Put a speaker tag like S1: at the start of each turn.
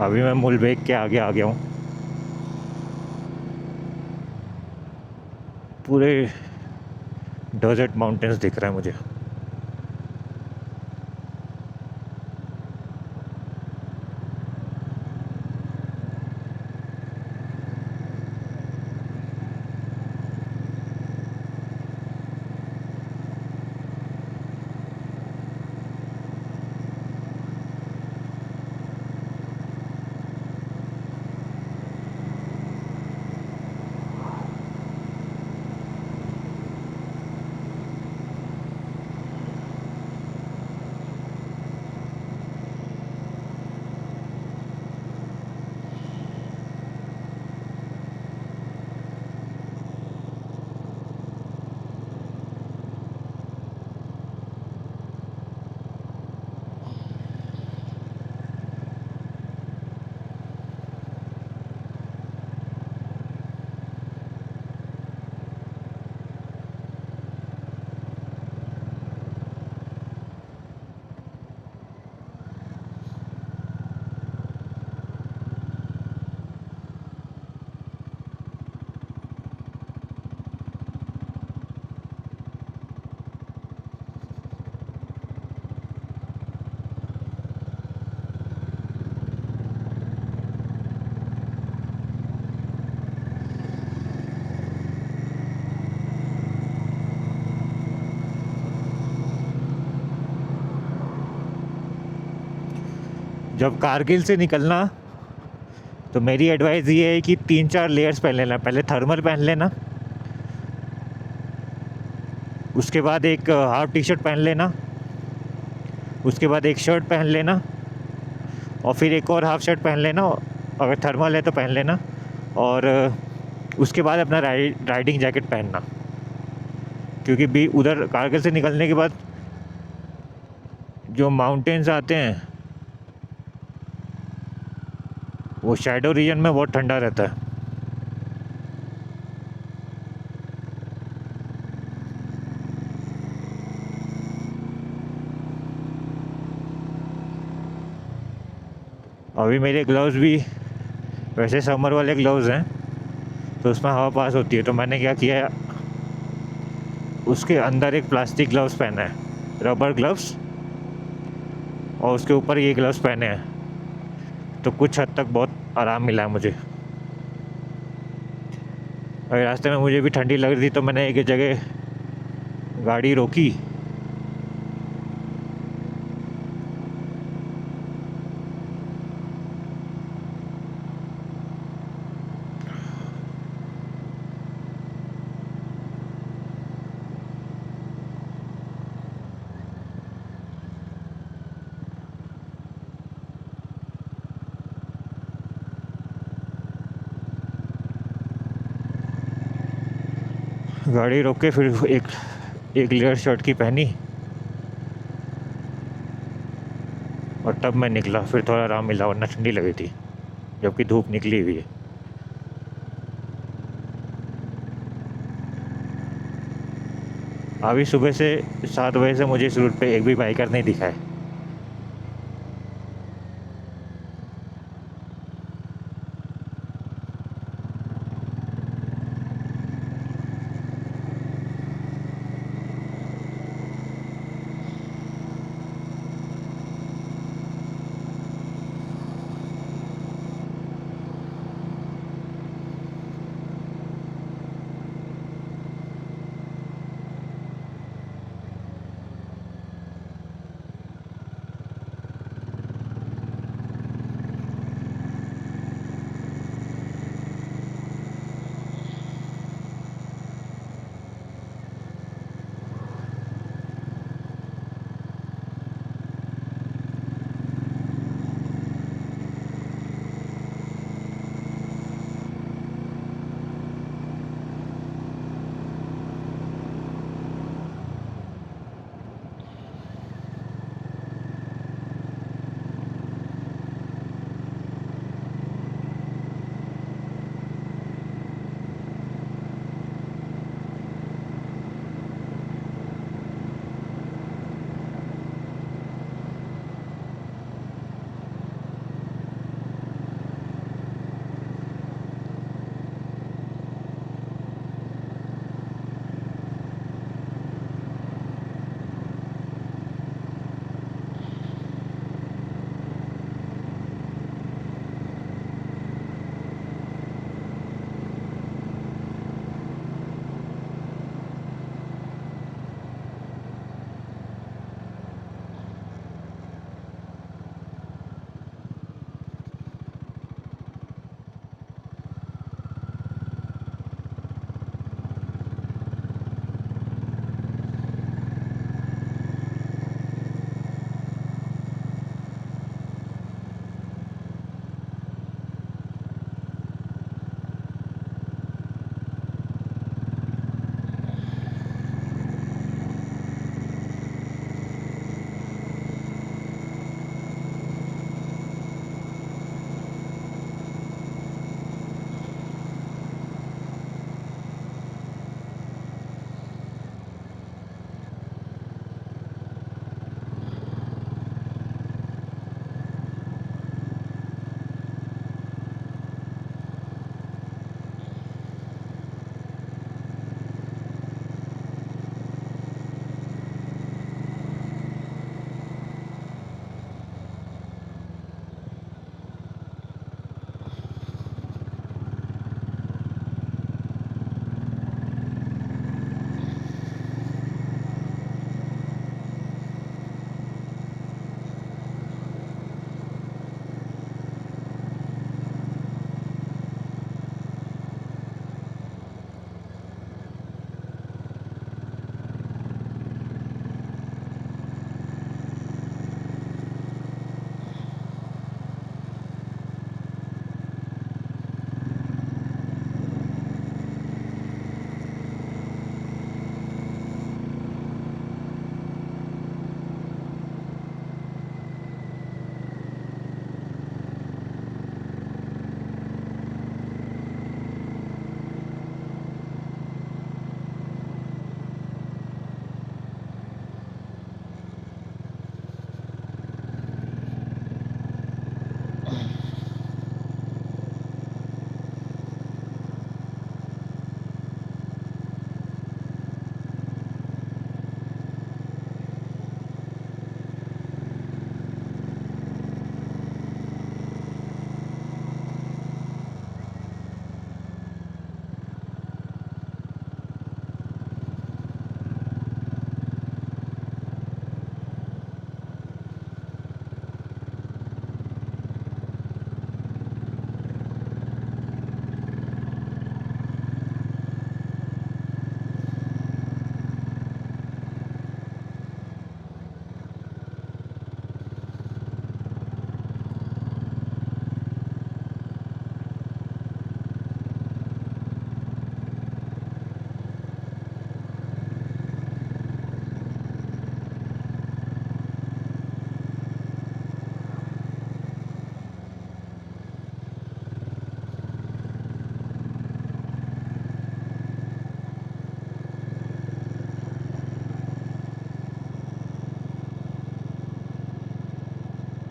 S1: अभी मैं मुलबेक के आगे आ गया हूँ। पूरे डेजर्ट माउंटेन्स दिख रहा है मुझे। जब कारगिल से निकलना तो मेरी एडवाइस ये है कि 3-4 लेयर्स पहन लेना। पहले थर्मल पहन लेना, उसके बाद एक हाफ टी शर्ट पहन लेना, उसके बाद एक शर्ट पहन लेना, और फिर एक और हाफ शर्ट पहन लेना, अगर थर्मल है तो पहन लेना। और उसके बाद अपना राइडिंग जैकेट पहनना, क्योंकि भी उधर कारगिल से निकलने के बाद जो माउंटेन्स आते हैं वो शैडो रीजन में बहुत ठंडा रहता है। अभी मेरे ग्लव्स भी वैसे समर वाले ग्लव्स हैं, तो उसमें हवा पास होती है, तो मैंने क्या किया, उसके अंदर एक प्लास्टिक ग्लव्स पहना है, रबर ग्लव्स, और उसके ऊपर ये ग्लव्स पहने हैं, तो कुछ हद तक बहुत आराम मिला है मुझे। अगर रास्ते में मुझे भी ठंडी लग रही थी तो मैंने एक जगह गाड़ी रोकी, गाड़ी रोक के फिर एक लेयर शर्ट की पहनी, और तब मैं निकला। फिर थोड़ा आराम मिला, वरना ठंडी लगी थी जबकि धूप निकली हुई है। अभी सुबह से 7 बजे से मुझे इस रूट पे एक भी बाइकर नहीं दिखा है।